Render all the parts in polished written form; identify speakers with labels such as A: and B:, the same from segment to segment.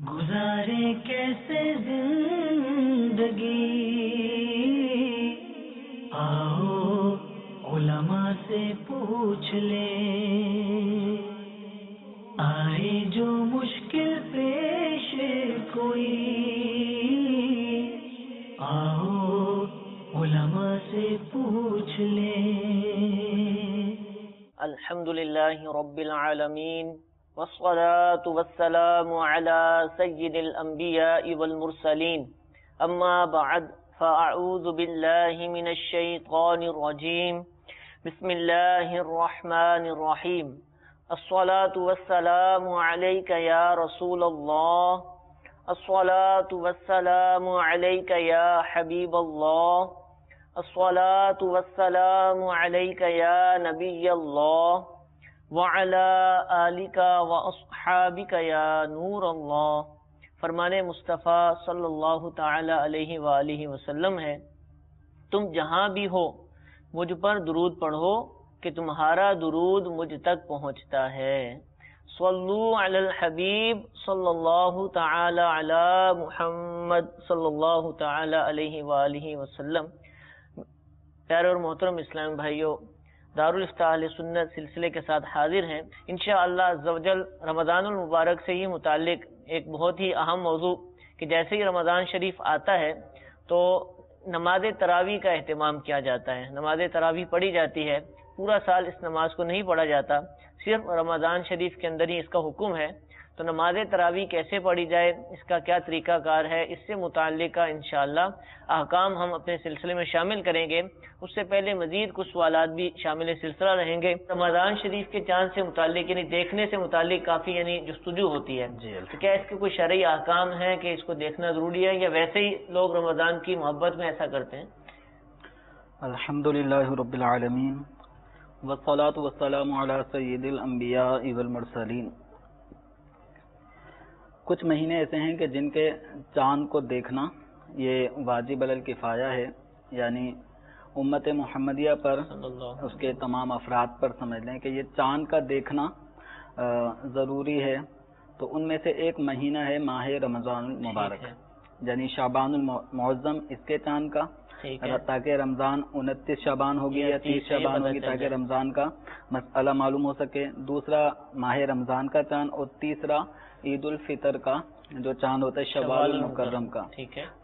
A: گزارے کیسے زندگی، آؤ علماء سے پوچھ لیں، آئے جو مشکل پیش کوئی، آؤ علماء سے پوچھ لیں۔
B: الحمدللہ رب العالمین والصلاة والسلام على سید الانبیاء والمرسلین، اما بعد فاعوذ باللہ من الشیطان الرجیم، بسم اللہ الرحمن الرحیم۔ الصلاة والسلام علیک یا رسول اللہ، الصلاة والسلام علیک یا حبیب اللہ، الصلاة والسلام علیک یا نبی اللہ، وَعَلَىٰ آلِكَ وَأَصْحَابِكَ يَا نور اللہ۔ فرمان مصطفیٰ صلی اللہ تعالی علیہ وآلہ وسلم ہے، تم جہاں بھی ہو مجھ پر درود پڑھو کہ تمہارا درود مجھ تک پہنچتا ہے۔ صلو علی الحبیب صلی اللہ تعالی علی محمد صلی اللہ تعالی علیہ وآلہ وسلم۔ پیارے اور محترم اسلام بھائیو، دارالفتاح اہل سنت سلسلے کے ساتھ حاضر ہیں۔ انشاءاللہ عز و جل رمضان المبارک سے ہی متعلق ایک بہت ہی اہم موضوع کہ جیسے ہی رمضان شریف آتا ہے تو نماز تراویح کا اہتمام کیا جاتا ہے، نماز تراویح پڑھی جاتی ہے۔ پورا سال اس نماز کو نہیں پڑھا جاتا، صرف رمضان شریف کے اندر ہی اس کا حکم ہے۔ تو نماز تراویح کیسے پڑھی جائے، اس کا کیا طریقہ کار ہے، اس سے متعلقہ انشاءاللہ احکام ہم اپنے سلسلے میں شامل کریں گے۔ اس سے پہلے مزید کچھ سوالات بھی شامل سلسلہ رہیں گے۔ رمضان شریف کے چاند سے متعلق یعنی دیکھنے سے متعلق کافی جستجو ہوتی ہے، تو کیا اس کے کوئی شرعی احکام ہیں کہ اس کو دیکھنا ضروری ہے، یا ویسے ہی لوگ رمضان کی محبت میں ایسا کرتے ہیں؟
C: الحمدللہ رب العالمین والصلاة والسلام علی سید الانبیاء والمرسلین۔ کچھ مہینے ایسے ہیں کہ جن کے چاند کو دیکھنا یہ واجب الکفایہ ہے، یعنی امت محمدیہ پر، اس کے تمام افراد پر سمجھ لیں کہ یہ چاند کا دیکھنا ضروری ہے۔ تو ان میں سے ایک مہینہ ہے ماہ رمضان المبارک، یعنی شعبان المعظم اس کے چاند کا، تاکہ رمضان 29 شعبان ہوگی یا 30 شعبان ہوگی تاکہ رمضان کا مسئلہ معلوم ہو سکے۔ دوسرا ماہ رمضان کا چاند، اور تیسرا عید الفطر کا جو چاند ہوتا ہے شوال المکرم کا،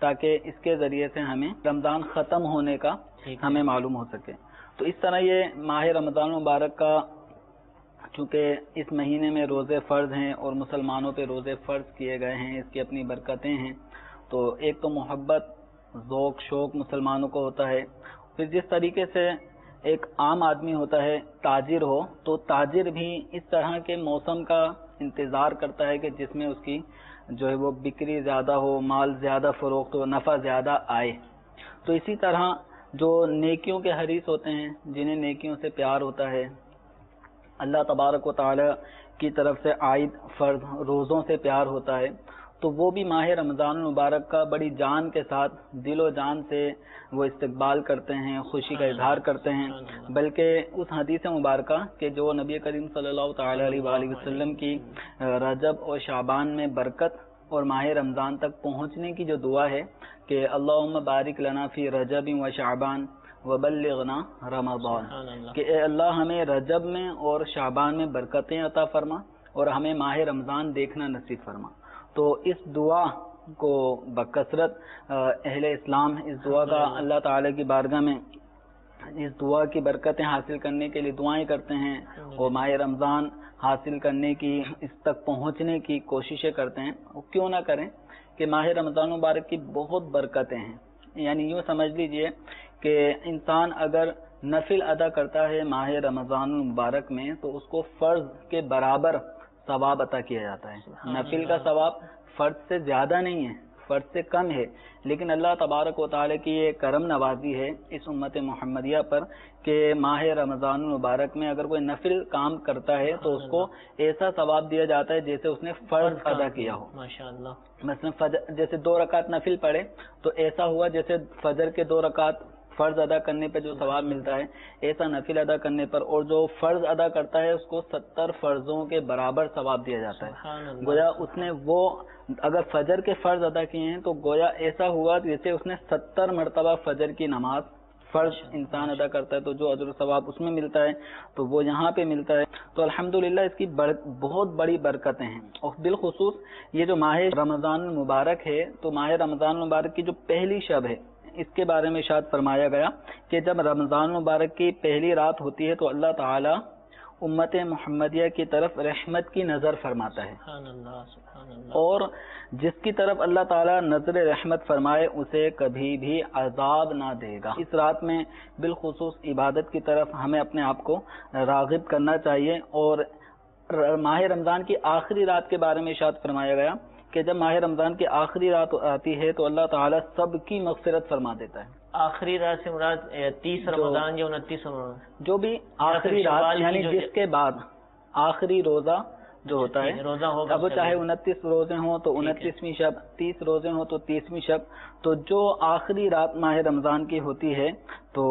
C: تاکہ اس کے ذریعے سے ہمیں رمضان ختم ہونے کا ہمیں معلوم ہو سکے۔ تو اس طرح یہ ماہ رمضان مبارک کا، چونکہ اس مہینے میں روزے فرض ہیں اور مسلمانوں پہ روزے فرض کیے گئے ہیں، اس کی اپنی برکتیں ہیں۔ تو ایک تو محبت، ذوق، شوق مسلمانوں کو ہوتا ہے۔ پھر جس طریقے سے ایک عام آدمی ہوتا ہے، تاجر ہو، تو تاجر بھی اس طرح کے موسم کا انتظار کرتا ہے کہ جس میں اس کی جو ہے وہ بکری زیادہ ہو، مال زیادہ فروخت ہو، نفع زیادہ آئے۔ تو اسی طرح جو نیکیوں کے حریص ہوتے ہیں، جنہیں نیکیوں سے پیار ہوتا ہے، اللہ تبارک و تعالی کی طرف سے عائد فرض روزوں سے پیار ہوتا ہے، تو وہ بھی ماہ رمضان المبارک کا بڑی جان کے ساتھ، دل و جان سے وہ استقبال کرتے ہیں، خوشی کا اظہار کرتے ہیں۔ بلکہ اس حدیث مبارکہ کہ جو نبی کریم صلی اللہ تعالی علیہ وآلہ وسلم کی رجب اور شعبان میں برکت اور ماہ رمضان تک پہنچنے کی جو دعا ہے کہ اللہم بارک لنا فی رجب و شعبان وبلغنا رمضان، کہ اے اللہ ہمیں رجب میں اور شعبان میں برکتیں عطا فرما اور ہمیں ماہ رمضان دیکھنا نصیب فرما۔ تو اس دعا کو بکثرت اہل اسلام اس دعا کا اللہ تعالی کی بارگاہ میں اس دعا کی برکتیں حاصل کرنے کے لیے دعائیں کرتے ہیں، اور ماہ رمضان حاصل کرنے کی، اس تک پہنچنے کی کوششیں کرتے ہیں۔ وہ کیوں نہ کریں کہ ماہ رمضان مبارک کی بہت برکتیں ہیں۔ یعنی یوں سمجھ لیجئے کہ انسان اگر نفل ادا کرتا ہے ماہ رمضان المبارک میں تو اس کو فرض کے برابر ثواب عطا کیا جاتا ہے۔ نفل کا ثواب فرض سے زیادہ نہیں ہے، فرض سے کم ہے، لیکن اللہ تبارک و تعالی کی یہ کرم نوازی ہے اس امت محمدیہ پر کہ ماہ رمضان المبارک میں اگر کوئی نفل کام کرتا ہے تو اس کو ایسا ثواب دیا جاتا ہے جیسے اس نے فرض ادا کیا ہو۔ مثلا جیسے 2 رکعت نفل پڑھے تو ایسا ہوا جیسے فجر کے 2 رکعت فرض ادا کرنے پہ جو ثواب ملتا ہے ایسا نفل ادا کرنے پر، اور جو فرض ادا کرتا ہے اس کو 70 فرضوں کے برابر ثواب دیا جاتا ہے۔ گویا اس نے وہ اگر فجر کے فرض ادا کیے ہیں تو گویا ایسا ہوا جیسے اس نے 70 مرتبہ فجر کی نماز فرض انسان ادا کرتا ہے، تو جو اجر و ثواب اس میں ملتا ہے تو وہ یہاں پہ ملتا ہے۔ تو الحمدللہ اس کی بہت بڑی برکتیں ہیں، اور بالخصوص یہ جو ماہ رمضان المبارک ہے، تو ماہ رمضان المبارک کی جو پہلی شب ہے اس کے بارے میں ارشاد فرمایا گیا کہ جب رمضان المبارک کی پہلی رات ہوتی ہے تو اللہ تعالی امت محمدیہ کی طرف رحمت کی نظر فرماتا ہے، اور جس کی طرف اللہ تعالیٰ نظر رحمت فرمائے اسے کبھی بھی عذاب نہ دے گا۔ اس رات میں بالخصوص عبادت کی طرف ہمیں اپنے آپ کو راغب کرنا چاہیے، اور ماہ رمضان کی آخری رات کے بارے میں ارشاد فرمایا گیا کہ جب ماہ رمضان کی آخری رات آتی ہے تو اللہ تعالیٰ سب کی مغفرت فرما دیتا ہے۔
B: آخری رات سے مراد 30 رمضان یا 29 رمضان،
C: جو بھی آخری رات یعنی جس کے بعد آخری روزہ جو ہوتا ہے،
B: روزہ ہوگا،
C: اب چاہے 29 روزے ہوں تو 29ویں شب، 30 روزے ہوں تو 30ویں شب، تو جو آخری رات ماہ رمضان کی ہوتی ہے تو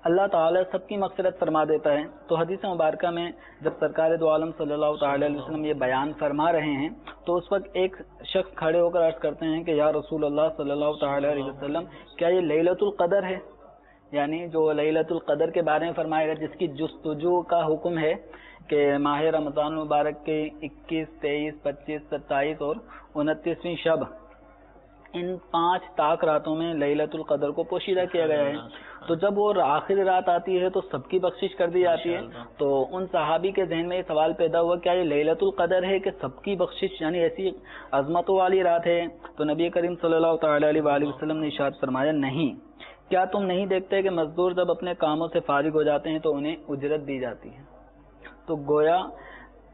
C: اللہ تعالیٰ سب کی مغفرت فرما دیتا ہے۔ تو حدیث مبارکہ میں جب سرکار دو عالم صلی اللہ تعالی علیہ وسلم یہ بیان فرما رہے ہیں تو اس وقت ایک شخص کھڑے ہو کر عرض کرتے ہیں کہ یا رسول اللہ صلی اللہ تعالی علیہ وسلم، کیا یہ لیلۃ القدر ہے؟ یعنی جو لیلۃ القدر کے بارے میں فرمایا گیا جس کی جستجو کا حکم ہے کہ ماہ رمضان مبارک کے 21، 23، 25، 27 اور 29ویں شب، ان 5 طاق راتوں میں لیلۃ القدر کو پوشیدہ کیا گیا ہے۔ تو جب وہ آخری رات آتی ہے تو سب کی بخشش کر دی جاتی ہے۔ تو ان صحابی کے ذہن میں یہ سوال پیدا ہوا کیا یہ لیلۃ القدر ہے کہ سب کی بخشش، یعنی ایسی عظمتوں والی رات ہے؟ تو نبی کریم صلی اللہ تعالی علیہ وآلہ وسلم نے ارشاد فرمایا نہیں، کیا تم نہیں دیکھتے کہ مزدور جب اپنے کاموں سے فارغ ہو جاتے ہیں تو انہیں اجرت دی جاتی ہے؟ تو گویا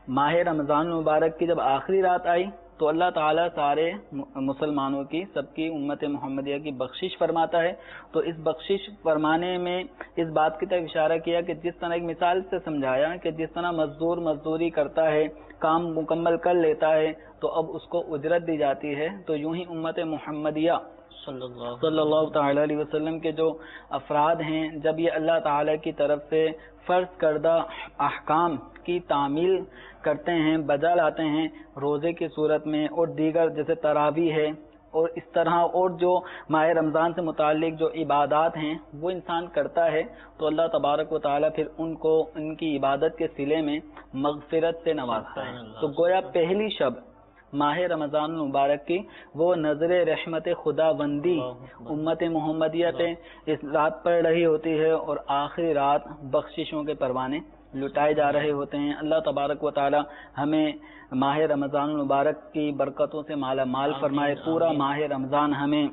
C: ماہ رمضان مبارک کی جب آخری رات آئی تو اللہ تعالیٰ سارے مسلمانوں کی، سب کی امت محمدیہ کی بخشش فرماتا ہے۔ تو اس بخشش فرمانے میں اس بات کی طرف اشارہ کیا کہ جس طرح ایک مثال سے سمجھایا کہ جس طرح مزدور مزدوری کرتا ہے، کام مکمل کر لیتا ہے تو اب اس کو اجرت دی جاتی ہے، تو یوں ہی امت محمدیہ صلی اللہ تعالی علیہ وسلم کے جو افراد ہیں، جب یہ اللہ تعالیٰ کی طرف سے فرض کردہ احکام کی تعمیل کرتے ہیں، بجا لاتے ہیں روزے کی صورت میں، اور دیگر جیسے تراویح ہے، اور اس طرح اور جو ماہ رمضان سے متعلق جو عبادات ہیں وہ انسان کرتا ہے، تو اللہ تبارک و تعالیٰ پھر ان کو ان کی عبادت کے صلے میں مغفرت سے نوازتا ہے۔ تو گویا پہلی شب ماہ رمضان مبارک کی وہ نظر رحمت خدا بندی امت محمدیہ پہ اس رات پڑ رہی ہوتی ہے، اور آخری رات بخششوں کے پروانے لٹائے جا رہے ہوتے ہیں۔ اللہ تبارک و تعالی ہمیں ماہ رمضان المبارک کی برکتوں سے مالا مال فرمائے، پورا ماہ رمضان ہمیں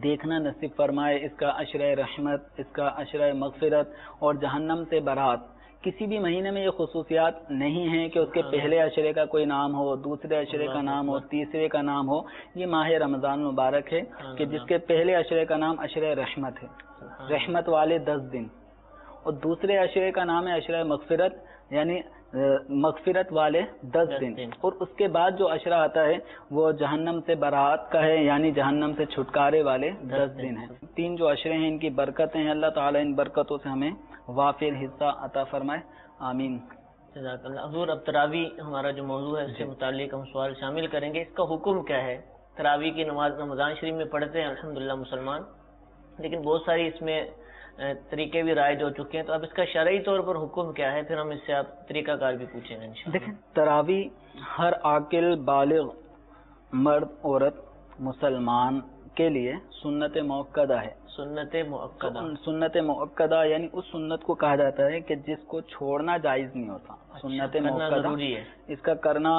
C: دیکھنا نصیب فرمائے، اس کا عشرہ رحمت، اس کا عشرہ مغفرت اور جہنم سے برات۔ کسی بھی مہینے میں یہ خصوصیات نہیں ہیں کہ اس کے پہلے عشرے کا کوئی نام ہو، دوسرے عشرے کا نام ہو، تیسرے کا نام ہو۔ یہ ماہ رمضان مبارک ہے کہ جس کے پہلے عشرے کا نام عشرہ رحمت ہے، رحمت والے 10 دن، اور دوسرے عشرے کا نام ہے عشرہ مغفرت، یعنی مغفرت والے 10 دن، اور اس کے بعد جو عشرہ آتا ہے وہ جہنم سے برات کا ہے، یعنی جہنم سے چھٹکارے والے 10 دن ہیں۔ 3 جو عشرے ہیں ان کی برکتیں ہیں، اللہ تعالیٰ ان برکتوں سے ہمیں وافر حصہ عطا فرمائے، آمین۔
B: جزاک اللہ۔ حضور اب تراویح ہمارا جو موضوع ہے اس سے متعلق ہم سوال شامل کریں گے۔ اس کا حکم کیا ہے؟ تراویح کی نماز رمضان شریف میں پڑھتے ہیں الحمدللہ مسلمان، لیکن بہت ساری اس میں طریقے بھی رائج ہو چکے ہیں، تو اب اس کا شرعی طور پر حکم کیا ہے؟ پھر ہم اس سے آپ طریقہ کار بھی پوچھیں گے انشاءاللہ۔
C: دیکھیں، تراویح ہر عاقل بالغ مرد عورت مسلمان کے لیے سنت موقدہ ہے۔
B: سنت موقدہ،
C: سنت موقدہ یعنی اس سنت کو کہا جاتا ہے کہ جس کو چھوڑنا جائز نہیں ہوتا۔ سنت موقدہ
B: ضروری ہے،
C: اس کا کرنا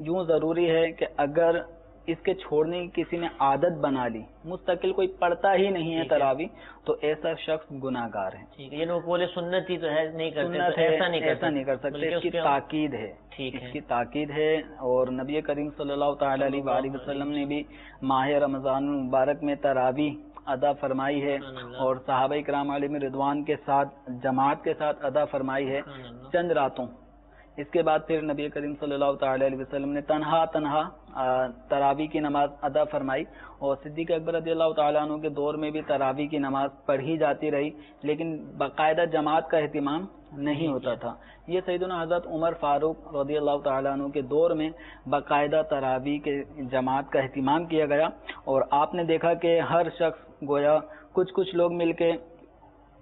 C: یوں ضروری ہے کہ اگر اس کے چھوڑنے کی کسی نے عادت بنا لی، مستقل کوئی پڑھتا ہی نہیں ہے تراویح، تو ایسا شخص گناہ گار ہے۔
B: ٹھیک ہے، یہ لوگ بولے سنت ہی تو ہے، نہیں کرتے،
C: سنت ہے، ایسا نہیں کر سکتے، اس کی تاکید ہے،
B: اس
C: کی تاکید ہے۔ اور نبی کریم صلی اللہ تعالی علیہ وآلہ وسلم نے بھی ماہ رمضان مبارک میں تراویح ادا فرمائی ہے، اور صحابہ کرام علیہم رضوان کے ساتھ جماعت کے ساتھ ادا فرمائی ہے چند راتوں۔ اس کے بعد پھر نبی کریم صلی اللہ تعالی علیہ وسلم نے تنہا تراویح کی نماز ادا فرمائی، اور صدیق اکبر رضی اللہ تعالیٰ عنہ کے دور میں بھی تراویح کی نماز پڑھی جاتی رہی، لیکن باقاعدہ جماعت کا اہتمام نہیں ہوتا تھا۔ یہ سیدنا حضرت عمر فاروق رضی اللہ تعالیٰ عنہ کے دور میں باقاعدہ تراویح کے جماعت کا اہتمام کیا گیا، اور آپ نے دیکھا کہ ہر شخص گویا کچھ لوگ مل کے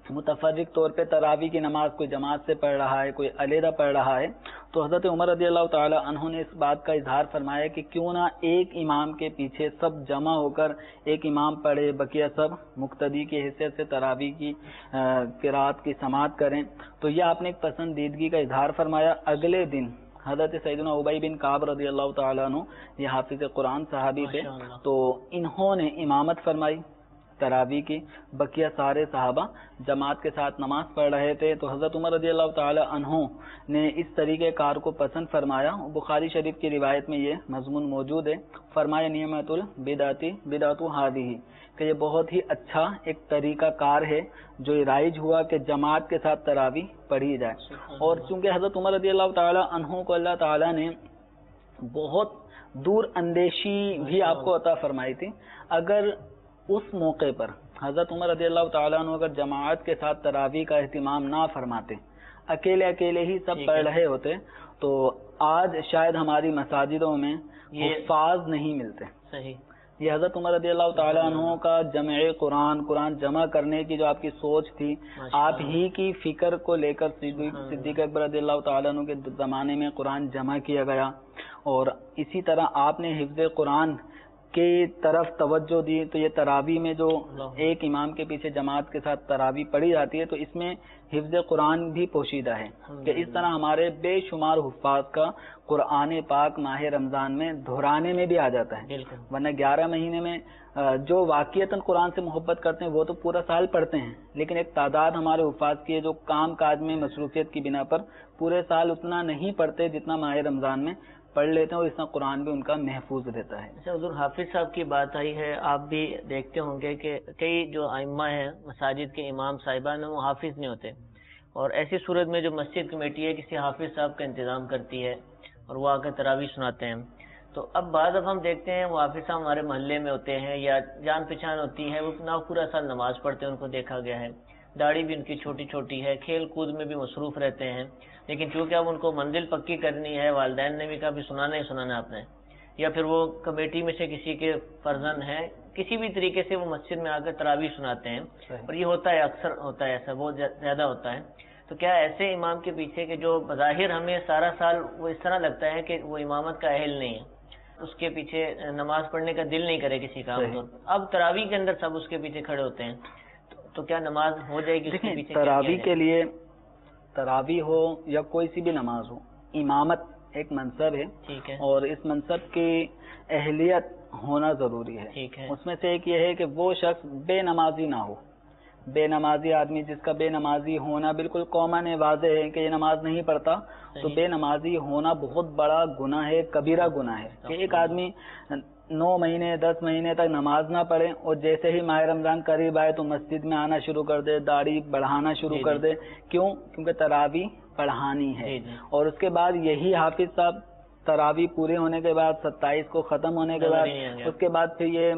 C: متفرق طور پہ تراویح کی نماز کوئی جماعت سے پڑھ رہا ہے، کوئی علیحدہ پڑھ رہا ہے۔ تو حضرت عمر رضی اللہ تعالی عنہ نے اس بات کا اظہار فرمایا کہ کیوں نہ ایک امام کے پیچھے سب جمع ہو کر ایک امام پڑھے، بقیہ سب مقتدی کی حیثیت سے تراویح کی قرات کی سماعت کریں۔ تو یہ آپ نے ایک پسندیدگی کا اظہار فرمایا۔ اگلے دن حضرت سیدنا ابی بن کعب رضی اللہ تعالیٰ عنہ، یہ حافظ قرآن صحابی تھے، تو انہوں نے امامت فرمائی تراویح کی، بقیہ سارے صحابہ جماعت کے ساتھ نماز پڑھ رہے تھے۔ تو حضرت عمر رضی اللہ تعالی عنہ نے اس طریقہ کار کو پسند فرمایا۔ بخاری شریف کی روایت میں یہ مضمون موجود ہے، فرمایا نعمت البدعۃ بدعۃ ہذہ، کہ یہ بہت ہی اچھا ایک طریقہ کار ہے جو رائج ہوا کہ جماعت کے ساتھ تراویح پڑھی جائے۔ اور چونکہ حضرت عمر رضی اللہ تعالی عنہ کو اللہ تعالی نے بہت دور اندیشی بھی آپ کو عطا فرمائی تھی، اگر اس موقع پر حضرت عمر رضی اللہ تعالیٰ عنہ اگر جماعت کے ساتھ تراویح کا اہتمام نہ فرماتے، اکیلے ہی سب پڑھ رہے ہوتے، تو آج شاید ہماری مساجدوں میں حفاظ نہیں ملتے۔
B: صحیح،
C: یہ حضرت عمر رضی اللہ تعالیٰ عنہ کا جمع قرآن جمع کرنے کی جو آپ کی سوچ تھی، آپ ہی کی فکر کو لے کر صدیق اکبر رضی اللہ تعالیٰ عنہ کے زمانے میں قرآن جمع کیا گیا، اور اسی طرح آپ نے حفظ قرآن کی طرف توجہ دی۔ تو یہ تراویح میں جو ایک امام کے پیچھے جماعت کے ساتھ تراویح پڑھی جاتی ہے، تو اس میں حفظ قرآن بھی پوشیدہ ہے، کہ اس طرح ہمارے بے شمار حفاظ کا قرآن پاک ماہ رمضان میں دہرانے میں بھی آ جاتا ہے۔ ورنہ 11 مہینے میں جو واقعتاً قرآن سے محبت کرتے ہیں وہ تو پورا سال پڑھتے ہیں، لیکن ایک تعداد ہمارے حفاظ کی ہے جو کام کاج میں مصروفیت کی بنا پر پورے سال اتنا نہیں پڑھتے جتنا ماہ رمضان میں پڑھ لیتے ہیں، اور اس طرح قرآن بھی ان کا محفوظ رہتا ہے۔
B: اچھا حضور، حافظ صاحب کی بات آئی ہے، آپ بھی دیکھتے ہوں گے کہ کئی جو ائمہ ہیں مساجد کے امام صاحبان وہ حافظ نہیں ہوتے، اور ایسی صورت میں جو مسجد کمیٹی ہے کسی حافظ صاحب کا انتظام کرتی ہے اور وہ آ کر تراویح سناتے ہیں۔ تو اب بعض اب ہم دیکھتے ہیں وہ حافظ صاحب ہمارے محلے میں ہوتے ہیں یا جان پہچان ہوتی ہے، وہ نہ پورا سال نماز پڑھتے ہیں، ان کو دیکھا گیا ہے، داڑھی بھی ان کی چھوٹی چھوٹی ہے، کھیل کود میں بھی مصروف رہتے ہیں، لیکن چونکہ اب ان کو منزل پکی کرنی ہے، والدین نے بھی کہا بھی سنانا ہی سنانا آپ نے، یا پھر وہ کمیٹی میں سے کسی کے فرزند ہیں، کسی بھی طریقے سے وہ مسجد میں آ کر تراویح سناتے ہیں، اور یہ ہوتا ہے، اکثر ہوتا ہے ایسا، بہت زیادہ ہوتا ہے۔ تو کیا ایسے امام کے پیچھے کہ جو بظاہر ہمیں سارا سال وہ اس طرح لگتا ہے کہ وہ امامت کا اہل نہیں ہے، اس کے پیچھے نماز پڑھنے کا دل نہیں کرے کسی کا، اب تراویح کے اندر سب اس کے پیچھے کھڑے ہوتے ہیں، تو کیا نماز ہو جائے گی اس کے پیچھے؟
C: تراویح کے لیے، تراویح ہو یا کوئی سی بھی نماز ہو، امامت ایک منصب ہے، ٹھیک ہے، اور اس منصب کی اہلیت ہونا ضروری ہے، ٹھیک ہے۔ اس میں سے ایک یہ ہے کہ وہ شخص بے نمازی نہ ہو۔ بے نمازی آدمی جس کا بے نمازی ہونا بالکل کامن ہے، واضح ہے کہ یہ نماز نہیں پڑھتا، تو بے نمازی ہونا بہت بڑا گناہ ہے، کبیرہ گناہ ہے، کہ ایک آدمی 9 مہینے 10 مہینے تک نماز نہ پڑھے، اور جیسے ہی ماہ رمضان قریب آئے تو مسجد میں آنا شروع کر دے، داڑھی بڑھانا شروع کر دے۔ کیوں؟ کیونکہ تراویح پڑھانی ہے، اور اس کے بعد یہی حافظ صاحب تراویح پورے ہونے کے بعد 27 کو ختم ہونے کے بعد اس کے بعد پھر یہ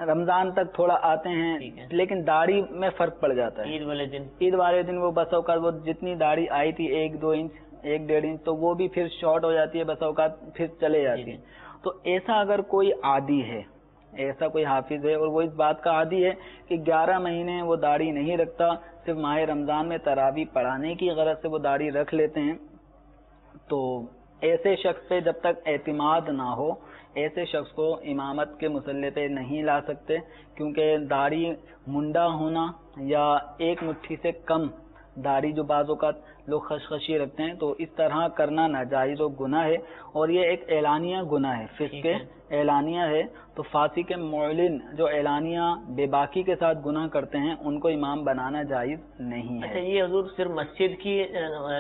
C: رمضان تک تھوڑا آتے ہیں، لیکن داڑھی میں فرق پڑ جاتا ہے۔ عید والے دن وہ بس اوقات وہ جتنی داڑھی آئی تھی 1-2 انچ 1-1.5 انچ، تو وہ بھی پھر شارٹ ہو جاتی ہے، بس اوقات پھر چلے جاتی ہے۔ تو ایسا اگر کوئی عادی ہے، ایسا کوئی حافظ ہے اور وہ اس بات کا عادی ہے کہ 11 مہینے وہ داڑھی نہیں رکھتا، صرف ماہ رمضان میں تراویح پڑھانے کی غرض سے وہ داڑھی رکھ لیتے ہیں، تو ایسے شخص پہ جب تک اعتماد نہ ہو، ایسے شخص کو امامت کے مسلح پہ نہیں لا سکتے، کیونکہ داڑھی منڈا ہونا یا ایک مٹھی سے کم داڑھی جو بعض اوقات لوگ خشخشی رکھتے ہیں، تو اس طرح کرنا ناجائز و گناہ ہے، اور یہ ایک اعلانیہ گناہ ہے، فسق اعلانیہ ہے۔ تو فاسق معلن جو اعلانیہ بے باکی کے ساتھ گناہ کرتے ہیں ان کو امام بنانا جائز نہیں ہے۔
B: اچھا، یہ حضور صرف مسجد کی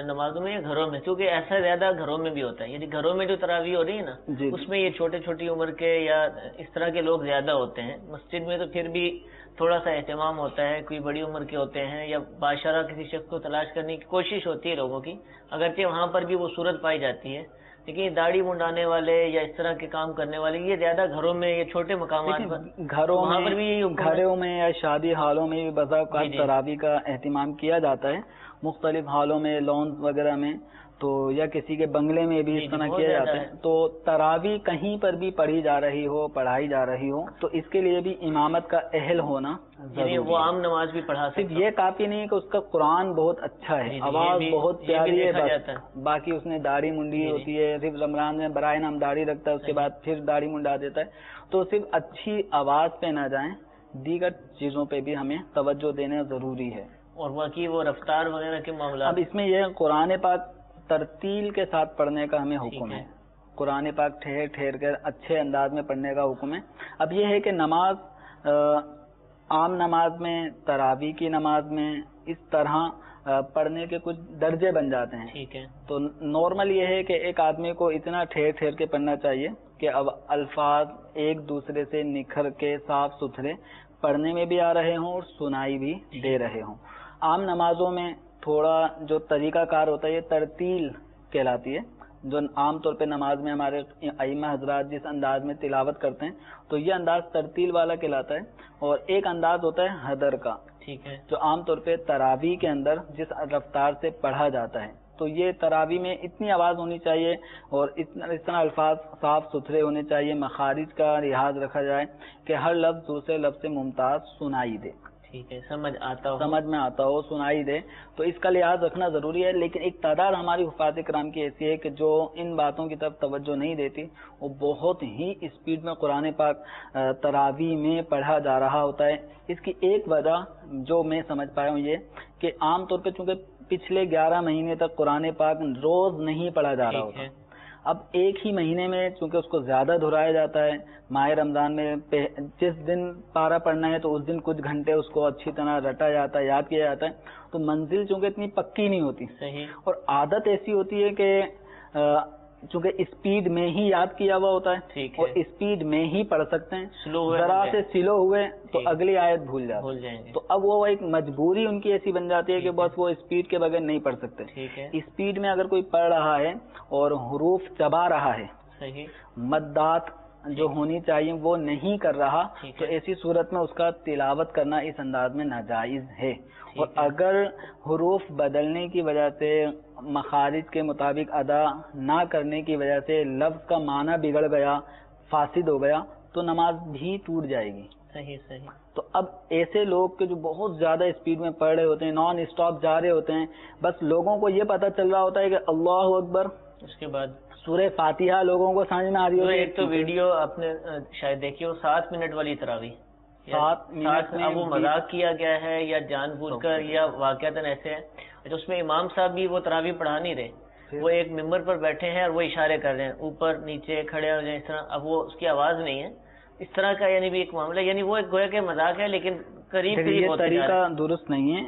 B: نمازوں میں یا گھروں میں؟ کیونکہ ایسا زیادہ گھروں میں بھی ہوتا ہے، یعنی گھروں میں جو تراویح ہو رہی ہے نا، اس میں یہ چھوٹی عمر کے یا اس طرح کے لوگ زیادہ ہوتے ہیں۔ مسجد میں تو پھر بھی تھوڑا سا اہتمام ہوتا ہے، کوئی بڑی عمر کے ہوتے ہیں یا باشرہ کسی شخص کو تلاش کرنے کی کوشش ہوتی ہے لوگوں کی، اگرچہ وہاں پر بھی وہ صورت پائی جاتی ہے، لیکن یہ داڑھی منڈانے والے یا اس طرح کے کام کرنے والے یہ زیادہ گھروں میں یا چھوٹے مقامات پر
C: گھروں میں یا شادی حالوں میں بذا اوقات تراویح کا اہتمام کیا جاتا ہے، مختلف حالوں میں، لانز وغیرہ میں، تو یا کسی کے بنگلے میں بھی اس طرح کیا جاتا ہے. تو تراویح کہیں پر بھی پڑھی جا رہی ہو، پڑھائی جا رہی ہو، تو اس کے لیے بھی امامت کا اہل ہونا ضروری ہے.
B: وہ عام نماز بھی پڑھا
C: صرف یہ کافی نہیں ہے کہ اس کا قرآن بہت اچھا ہے، آواز بہت پیاری ہے، بس باقی اس نے داڑھی منڈی ہوتی ہے، صرف رمضان میں برائے نام داڑھی رکھتا ہے، اس کے بعد پھر داڑھی منڈا دیتا ہے. تو صرف اچھی آواز پہ نہ جائیں، دیگر چیزوں پہ بھی ہمیں توجہ دینا ضروری ہے.
B: اور باقی وہ رفتار وغیرہ کے معاملات،
C: اب اس میں یہ قرآن پاک ترتیل کے ساتھ پڑھنے کا ہمیں حکم ہے. قرآن پاک ٹھہر ٹھہر کر اچھے انداز میں پڑھنے کا حکم ہے. اب یہ ہے کہ نماز، عام نماز میں، تراویح کی نماز میں اس طرح پڑھنے کے کچھ درجے بن جاتے ہیں.
B: ٹھیک ہے.
C: تو نارمل یہ ہے کہ ایک آدمی کو اتنا ٹھہر ٹھہر کے پڑھنا چاہیے کہ اب الفاظ ایک دوسرے سے نکھر کے صاف ستھرے پڑھنے میں بھی آ رہے ہوں اور سنائی بھی دے رہے ہوں. عام نمازوں میں تھوڑا جو طریقہ کار ہوتا ہے یہ ترتیل کہلاتی ہے. جو عام طور پہ نماز میں ہمارے ائمہ حضرات جس انداز میں تلاوت کرتے ہیں تو یہ انداز ترتیل والا کہلاتا ہے. اور ایک انداز ہوتا ہے حدر کا،
B: ٹھیک ہے،
C: جو عام طور پہ تراویح کے اندر جس رفتار سے پڑھا جاتا ہے. تو یہ تراویح میں اتنی آواز ہونی چاہیے اور اس طرح الفاظ صاف ستھرے ہونے چاہیے، مخارج کا لحاظ رکھا جائے کہ ہر لفظ دوسرے لفظ سے ممتاز سنائی دے.
B: ٹھیک ہے، سمجھ میں
C: آتا ہو، سنائی دے. تو اس کا لحاظ رکھنا ضروری ہے. لیکن ایک تعداد ہماری حفاظ کرام کی ایسی ہے کہ جو ان باتوں کی طرف توجہ نہیں دیتی، وہ بہت ہی اسپیڈ میں قرآن پاک تراویح میں پڑھا جا رہا ہوتا ہے. اس کی ایک وجہ جو میں سمجھ پایا ہوں یہ کہ عام طور پہ چونکہ پچھلے 11 مہینے تک قرآن پاک روز نہیں پڑھا جا رہا ہوتا. اب ایک ہی مہینے میں چونکہ اس کو زیادہ دہرایا جاتا ہے، ماہ رمضان میں جس دن پارہ پڑھنا ہے تو اس دن کچھ گھنٹے اس کو اچھی طرح رٹا جاتا ہے، یاد کیا جاتا ہے. تو منزل چونکہ اتنی پکی نہیں ہوتی، اور عادت ایسی ہوتی ہے کہ چونکہ اسپیڈ میں ہی یاد کیا ہوا ہوتا ہے اور اسپیڈ میں ہی پڑھ سکتے ہیں. ذرا سے سلو ہوئے تو اگلی آیت بھول جائیں گے. تو اب وہ ایک مجبوری ان کی ایسی بن جاتی ہے کہ بس وہ اسپیڈ کے بغیر نہیں پڑھ سکتے. اسپیڈ میں اگر کوئی پڑھ رہا ہے اور حروف چبا رہا ہے، مدات جو ہونی چاہیے وہ نہیں کر رہا، تو ایسی صورت میں اس کا تلاوت کرنا اس انداز میں ناجائز ہے. اور اگر حروف بدلنے کی وجہ سے، مخارج کے مطابق ادا نہ کرنے کی وجہ سے لفظ کا معنی بگڑ گیا، فاسد ہو گیا، تو نماز بھی ٹوٹ جائے گی.
B: صحیح.
C: تو اب ایسے لوگ کے جو بہت زیادہ اسپیڈ میں پڑھ رہے ہوتے ہیں، نان اسٹاپ جا رہے ہوتے ہیں، بس لوگوں کو یہ پتہ چل رہا ہوتا ہے کہ اللہ اکبر،
B: اس کے بعد
C: سورہ فاتحہ لوگوں کو سمجھ میں آ رہی ہوتی ہے.
B: ایک تو ویڈیو آپ نے شاید دیکھی ہو 7 منٹ والی تراویح،
C: 7 منٹ میں
B: اب وہ مذاق کیا گیا ہے یا جان بوجھ کر یا واقعتاً ایسے ہے. اس میں امام صاحب بھی وہ تراویح پڑھا نہیں رہے، وہ ایک ممبر پر بیٹھے ہیں اور وہ اشارے کر رہے ہیں اوپر نیچے کھڑے ہو جائیں اس طرح. اب وہ اس کی آواز نہیں ہے اس طرح کا، یعنی بھی ایک معاملہ، یعنی وہ ایک گویا کہ مذاق ہے لیکن قریب
C: یہ طریقہ درست نہیں ہے.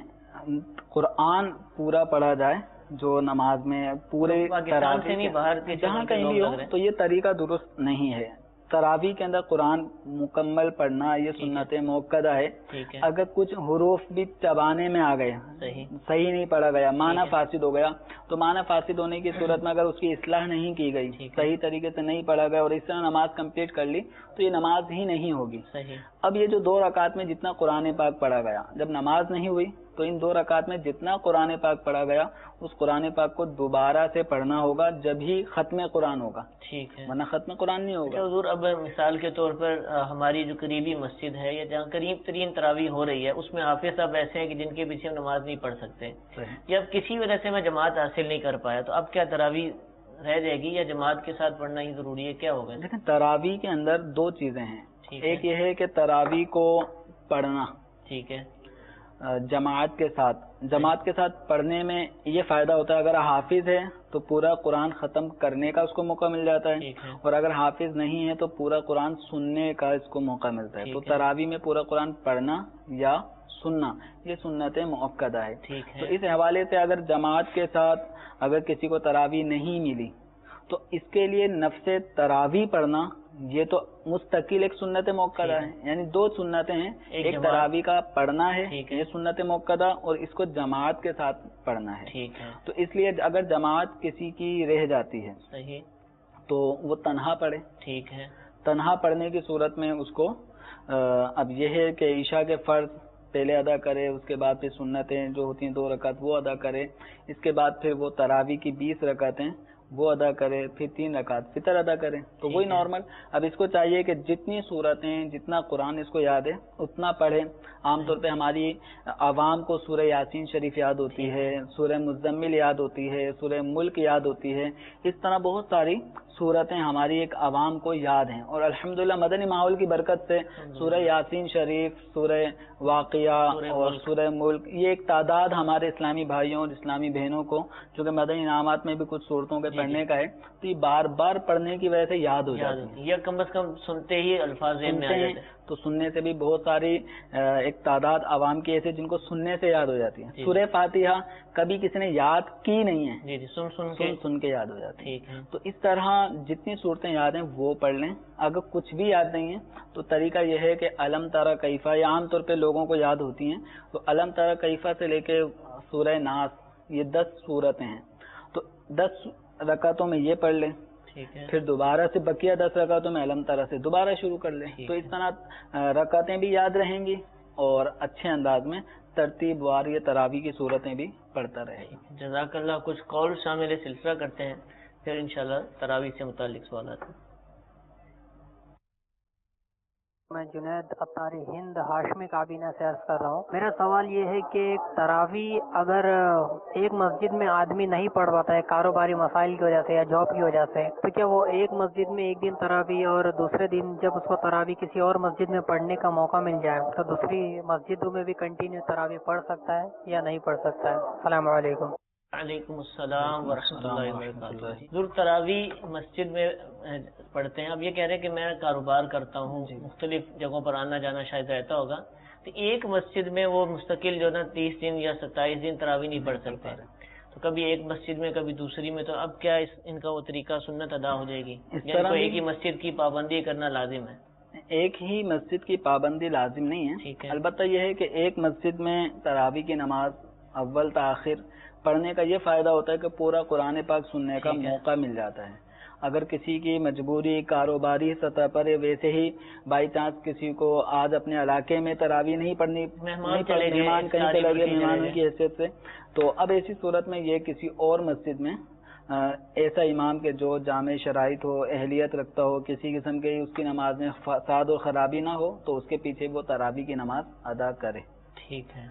C: قرآن پورا پڑھا جائے جو نماز میں پورے
B: پاکستان سے نہیں باہر کے
C: جہاں کہیں بھی ہو، تو یہ طریقہ درست نہیں ہے. تراویح کے اندر قرآن مکمل پڑھنا یہ سنت موقدہ ہے. اگر کچھ حروف بھی چبانے میں آ گئے، صحیح نہیں پڑھا گیا، معنی فاسد ہو گیا، تو معنی فاسد ہونے کی صورت میں اگر اس کی اصلاح نہیں کی گئی، صحیح طریقے سے نہیں پڑھا گیا اور اس طرح نماز کمپلیٹ کر لی، تو یہ نماز ہی نہیں ہوگی. اب یہ جو 2 رکعت میں جتنا قرآن پاک پڑھا گیا، جب نماز نہیں ہوئی تو ان 2 رکعت میں جتنا قرآن پاک پڑھا گیا اس قرآن پاک کو دوبارہ سے پڑھنا ہوگا جب ہی ختم قرآن ہوگا. ٹھیک ہے، ورنہ ختم قرآن نہیں ہوگا.
B: حضور اب مثال کے طور پر ہماری جو قریبی مسجد ہے یا جہاں قریب ترین تراویح ہو رہی ہے اس میں حافظ صاحب ایسے ہیں کہ جن کے پیچھے ہم نماز نہیں پڑھ سکتے، یا اب کسی وجہ سے میں جماعت حاصل نہیں کر پایا، تو اب کیا تراویح رہ جائے گی یا جماعت کے ساتھ پڑھنا ہی ضروری ہے؟ کیا ہوگا؟
C: لیکن تراویح کے اندر 2 چیزیں ہیں. ایک یہ ہے کہ تراویح کو پڑھنا، ٹھیک ہے، جماعت کے ساتھ پڑھنے میں یہ فائدہ ہوتا ہے. اگر حافظ ہے تو پورا قرآن ختم کرنے کا اس کو موقع مل جاتا ہے، اور اگر حافظ نہیں ہے تو پورا قرآن سننے کا اس کو موقع ملتا ہے. تو تراویح میں پورا قرآن پڑھنا یا سننا یہ سنت مؤکدہ ہے. تو اس حوالے سے اگر جماعت کے ساتھ اگر کسی کو تراویح نہیں ملی تو اس کے لیے نفس تراویح پڑھنا یہ تو مستقل ایک سنت موقدہ ہے. یعنی 2 سنتیں ہیں، ایک تراویح کا پڑھنا ہے یہ سنت موقدہ، اور اس کو جماعت کے ساتھ پڑھنا ہے. تو اس لیے اگر جماعت کسی کی رہ جاتی ہے تو وہ تنہا پڑھے.
B: ٹھیک ہے.
C: تنہا پڑھنے کی صورت میں اس کو اب یہ ہے کہ عشاء کے فرض پہلے ادا کرے, اس کے بعد پھر سنتیں جو ہوتی ہیں 2 رکعت وہ ادا کرے, اس کے بعد پھر وہ تراویح کی 20 رکعتیں وہ ادا کرے, پھر 3 رکعت فطر ادا کرے. تو وہی نارمل. اب اس کو چاہیے کہ جتنی صورتیں جتنا قرآن اس کو یاد ہے اتنا پڑھے. عام طور پہ ہماری عوام کو سورہ یاسین شریف یاد ہوتی ہے, سورہ مزمل یاد ہوتی ہے, سورہ ملک یاد ہوتی ہے. اس طرح بہت ساری صورتیں ہماری ایک عوام کو یاد ہیں, اور الحمدللہ مدنی ماحول کی برکت سے سورہ یاسین شریف, سورہ واقعہ اور سورہ ملک, یہ ایک تعداد ہمارے اسلامی بھائیوں اور اسلامی بہنوں کو جو کہ مدنی انعامات میں بھی کچھ صورتوں کے پڑھنے کا ہے, تو یہ بار بار پڑھنے کی وجہ سے یاد ہو جاتی ہے,
B: یا کم از کم سنتے ہی الفاظ ذہن میں آ جاتے ہیں.
C: تو سننے سے بھی بہت ساری ایک تعداد عوام کی ایسے جن کو سننے سے یاد ہو جاتی ہے. سورہ فاتحہ کبھی کسی نے یاد کی نہیں ہے, سن کے یاد ہو جاتی ہے. تو اس طرح جتنی صورتیں یاد ہیں وہ پڑھ لیں. اگر کچھ بھی یاد نہیں ہے تو طریقہ یہ ہے کہ علم تری کیفہ, یہ عام طور پہ لوگوں کو یاد ہوتی ہیں, تو علم تری کیفہ سے لے کے سورہ ناس, یہ 10 صورتیں ہیں, تو 10 رکعتوں میں یہ پڑھ لیں. پھر دوبارہ سے بقیہ 10 رکعتوں میں علم تری سے دوبارہ شروع کر لیں. تو اس طرح رکعتیں بھی یاد رہیں گی اور اچھے انداز میں ترتیب وار یہ تراویح کی صورتیں بھی پڑھتا رہے گا.
B: جزاک اللہ. کچھ قول شامل سلسلہ کرتے ہیں, پھر انشاءاللہ تراویح سے متعلق سوالات.
D: میں جنید اتاری ہند ہاشمی کابینہ سے عرض کر رہا ہوں. میرا سوال یہ ہے کہ تراویح اگر ایک مسجد میں آدمی نہیں پڑھ پاتا ہے کاروباری مسائل کی وجہ سے یا جاب کی وجہ سے, تو کیا وہ ایک مسجد میں ایک دن تراویح اور دوسرے دن جب اس کو تراویح کسی اور مسجد میں پڑھنے کا موقع مل جائے تو دوسری مسجدوں میں بھی کنٹینیو تراویح پڑھ سکتا ہے یا نہیں پڑھ سکتا ہے؟ السلام علیکم.
B: وعلیکم السلام ورحمۃ اللہ وبرکاتہ. ضرور تراویح مسجد میں پڑھتے ہیں. اب یہ کہہ رہے ہیں کہ میں کاروبار کرتا ہوں, مختلف جگہوں پر آنا جانا شاید رہتا ہوگا, تو ایک مسجد میں وہ مستقل جو نا 30 دن یا 27 دن تراویح نہیں پڑھ سکتے, تو کبھی ایک مسجد میں کبھی دوسری میں, تو اب کیا ان کا وہ طریقہ سنت ادا ہو جائے گی, یعنی ایک ہی مسجد کی پابندی کرنا لازم ہے؟
C: ایک ہی مسجد کی پابندی لازم نہیں ہے, البتہ یہ ہے کہ ایک مسجد میں تراویح کی نماز اول تا آخر پڑھنے کا یہ فائدہ ہوتا ہے کہ پورا قرآن پاک سننے کا موقع مل جاتا ہے. اگر کسی کی مجبوری کاروباری سطح پر ویسے ہی بائی چانس کسی کو آج اپنے علاقے میں تراویح نہیں پڑھنی, مہمان کہیں چلے گئے مہمانوں کی حیثیت سے, تو اب ایسی صورت میں یہ کسی اور مسجد میں ایسا امام کے جو جامع شرائط ہو, اہلیت رکھتا ہو, کسی قسم کے اس کی نماز میں فساد اور خرابی نہ ہو, تو اس کے پیچھے وہ تراویح کی نماز ادا کرے.
B: ٹھیک ہے.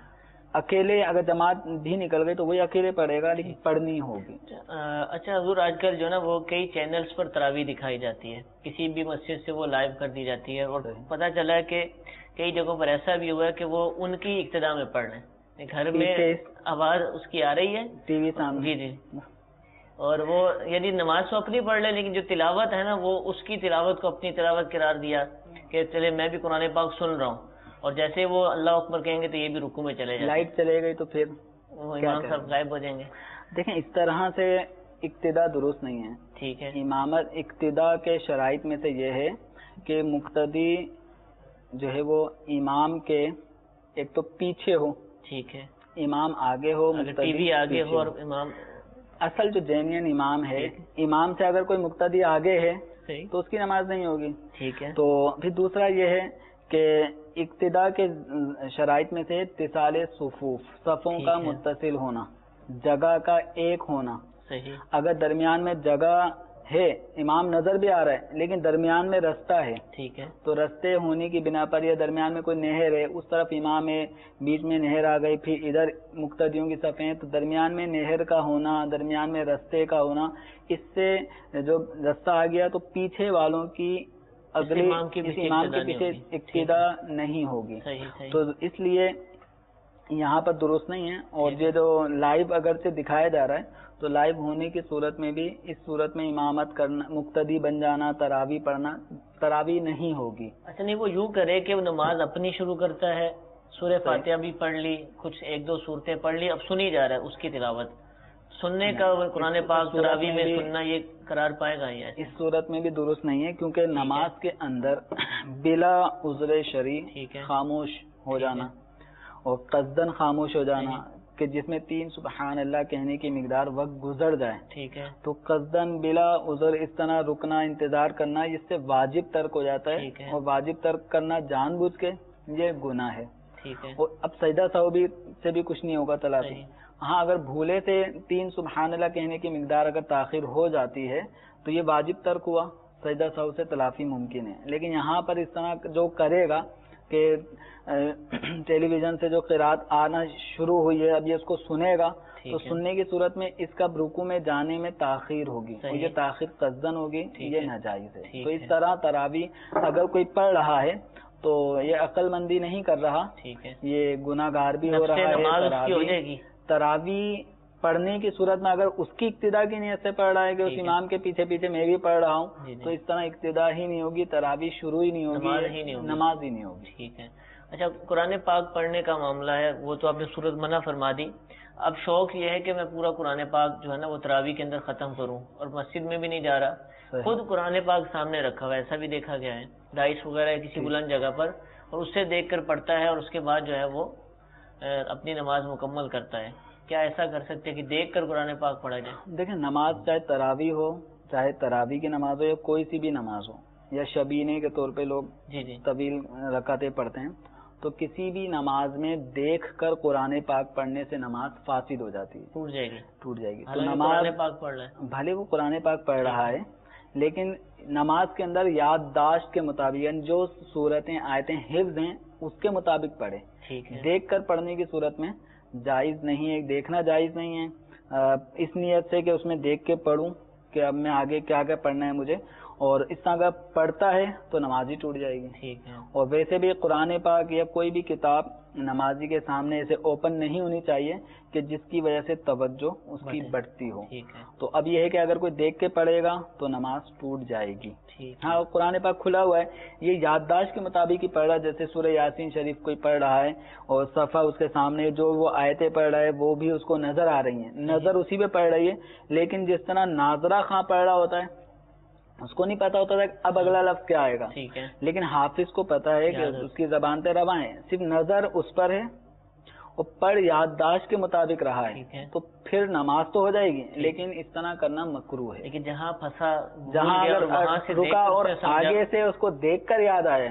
C: اکیلے اگر جماعت بھی نکل گئی تو وہی اکیلے پڑھے گا, لیکن پڑھنی ہوگی.
B: اچھا حضور, آج کل جو نا وہ کئی چینلز پر تراویح دکھائی جاتی ہے, کسی بھی مسجد سے وہ لائیو کر دی جاتی ہے, اور پتہ چلا ہے کہ کئی جگہوں پر ایسا بھی ہوا ہے کہ وہ ان کی ابتدا میں پڑھ رہے ہیں, گھر میں آواز اس کی آ رہی ہے
C: ٹی وی سامنے,
B: جی, اور وہ یعنی نماز تو اپنی پڑھ لے, لیکن جو تلاوت ہے نا وہ اس کی تلاوت کو اپنی تلاوت قرار دیا کہ چلے میں بھی قرآن پاک سن رہا ہوں, اور جیسے وہ اللہ اکبر کہیں گے تو یہ بھی رکوع میں چلے جائیں,
C: لائٹ چلے گئی تو پھر
B: وہ امام صاحب غائب ہو جائیں گے.
C: دیکھیں اس طرح سے اقتدا درست نہیں ہے.
B: ٹھیک ہے.
C: امامت اقتدا کے شرائط میں سے یہ ہے کہ مقتدی جو ہے وہ امام کے ایک تو پیچھے ہو,
B: ٹھیک ہے,
C: امام آگے ہو,
B: ٹی وی آگے ہو, اور امام
C: اصل جو جینین امام ہے, امام سے اگر کوئی مقتدی آگے ہے تو اس کی نماز نہیں ہوگی.
B: ٹھیک ہے.
C: تو پھر دوسرا یہ ہے کہ اقتدا کے شرائط میں سے اتصال صفوف, صفوں کا متصل ہونا, جگہ کا ایک ہونا.
B: صحیح.
C: اگر درمیان میں جگہ ہے, امام نظر بھی آ رہا ہے لیکن درمیان میں رستہ ہے,
B: ٹھیک ہے,
C: تو رستے ہونے کی بنا پر یا درمیان میں کوئی نہر ہے, اس طرف امام ہے, بیچ میں نہر آ گئی, پھر ادھر مقتدیوں کی صفیں, تو درمیان میں نہر کا ہونا, درمیان میں رستے کا ہونا, اس سے جو رستہ آ گیا تو پیچھے والوں کی اگلے امام کے پیچھے اقتدا نہیں ہوگی. تو اس لیے یہاں پر درست نہیں ہے. اور یہ جو لائیو اگر سے دکھایا جا رہا ہے تو لائیو ہونے کی صورت میں بھی اس صورت میں امامت کرنا, مقتدی بن جانا, تراویح پڑھنا, تراویح نہیں ہوگی.
B: اچھا نہیں, وہ یوں کرے کہ وہ نماز اپنی شروع کرتا ہے, سورہ فاتحہ بھی پڑھ لی, کچھ ایک دو صورتیں پڑھ لی, اب سنی جا رہا ہے اس کی تلاوت, سننے کا قرآن پاک تراویح میں سننا یہ قرار پائے گا؟ یہ
C: اس صورت میں بھی درست نہیں ہے, کیونکہ نماز کے اندر بلا عذر شرعی خاموش ہو جانا اور قصدن خاموش ہو جانا, کہ جس میں 3 سبحان اللہ کہنے کی مقدار وقت گزر جائے،
B: ٹھیک ہے،
C: تو قصدن بلا عذر اس طرح رکنا، انتظار کرنا، اس سے واجب ترک ہو جاتا ہے،
B: ٹھیک ہے،
C: اور واجب ترک کرنا جان بوجھ کے یہ گناہ ہے۔
B: ٹھیک ہے،
C: اور اب سجدہ سہو سے بھی کچھ نہیں ہوگا تلافی۔
B: صحیح،
C: ہاں اگر بھولے سے 3 سبحان اللہ کہنے کی مقدار اگر تاخیر ہو جاتی ہے تو یہ واجب ترک ہوا، سجدہ سہو سے تلافی ممکن ہے۔ لیکن یہاں پر اس طرح جو کرے گا کہ ٹیلی ویژن سے جو قرات آنا شروع ہوئی ہے، اب یہ اس کو سنے گا تو سننے کی صورت میں اس کا رکوع میں جانے میں تاخیر ہوگی، اور یہ تاخیر قصدن ہوگی، یہ ناجائز ہے۔ تو اس طرح تراویح اگر کوئی پڑھ رہا ہے تو یہ عقل مندی نہیں کر رہا،
B: ٹھیک ہے،
C: یہ گناہ گار بھی ہو رہا ہے۔ تراویح پڑھنے کی صورت میں اگر اس کی اقتدا کی نیت سے پڑھ رہا ہے کہ اس امام کے پیچھے پیچھے میں بھی پڑھ رہا ہوں، تو اس طرح اقتدا ہی نہیں ہوگی، تراویح شروع ہی نہیں ہوگی، نماز ہی نہیں ہوگی۔
B: ٹھیک ہے۔ اچھا، قرآن پاک پڑھنے کا معاملہ ہے، وہ تو آپ نے صورت منع فرما دی۔ اب شوق یہ ہے کہ میں پورا قرآن پاک جو ہے نا وہ تراویح کے اندر ختم کروں، اور مسجد میں بھی نہیں جا رہا، خود قرآن پاک سامنے رکھا ہوا، ایسا بھی دیکھا گیا ہے، داعش وغیرہ کسی بلند جگہ پر، اور اس سے دیکھ کر پڑھتا ہے، اور اس کے بعد جو ہے وہ اپنی نماز مکمل کرتا ہے۔ کیا ایسا کر سکتے کہ دیکھ کر قرآن پاک پڑھا جائے؟
C: دیکھیں، نماز چاہے تراویح ہو، چاہے تراویح کی نماز ہو، یا کوئی سی بھی نماز ہو، یا شبینے کے طور پہ لوگ طویل رکعتیں پڑھتے ہیں، تو کسی بھی نماز میں دیکھ کر قرآن پاک پڑھنے سے نماز فاسد ہو جاتی ہے، ٹوٹ جائے گی۔ تو نماز
B: قرآن پاک پڑھ رہا ہے،
C: بھلے وہ قرآن پاک پڑھ رہا ہے، لیکن نماز کے اندر یادداشت کے مطابق، یعنی جو صورتیں آیتیں حفظ ہیں اس کے مطابق پڑھے، دیکھ کر پڑھنے کی صورت میں جائز نہیں ہے، دیکھنا جائز نہیں ہے، اس نیت سے کہ اس میں دیکھ کے پڑھوں کہ اب میں آگے کیا کیا پڑھنا ہے مجھے، اور اس طرح اگر پڑھتا ہے تو نماز ہی ٹوٹ جائے گی۔
B: ٹھیک ہے۔ اور
C: ویسے بھی قرآن پاک یا کوئی بھی کتاب نمازی کے سامنے ایسے اوپن نہیں ہونی چاہیے کہ جس کی وجہ سے توجہ اس کی بڑھتی ہو۔ تو اب یہ ہے کہ اگر کوئی دیکھ کے پڑھے گا تو نماز ٹوٹ جائے گی۔ ہاں، قرآن پاک کھلا ہوا ہے، یہ یادداشت کے مطابق ہی پڑھ رہا ہے، جیسے سورہ یاسین شریف کوئی پڑھ رہا ہے اور صفحہ اس کے سامنے جو وہ آیتیں پڑھ رہا ہے وہ بھی اس کو نظر آ رہی ہیں، نظر اسی پہ پڑھ رہی ہے، لیکن جس طرح ناظرہ خواں پڑھ رہا ہوتا ہے اس کو نہیں پتا ہوتا تھا کہ اب اگلا لفظ کیا آئے گا، لیکن حافظ کو پتا ہے کہ اس کی زبان پہ رواں ہے، صرف نظر اس پر ہے اور پڑھ یادداشت کے مطابق رہا ہے، تو پھر نماز تو ہو جائے گی، لیکن اس طرح کرنا مکروہ ہے۔
B: لیکن جہاں پھنسا،
C: جہاں اگر رکا اور آگے سے اس کو دیکھ کر یاد آیا،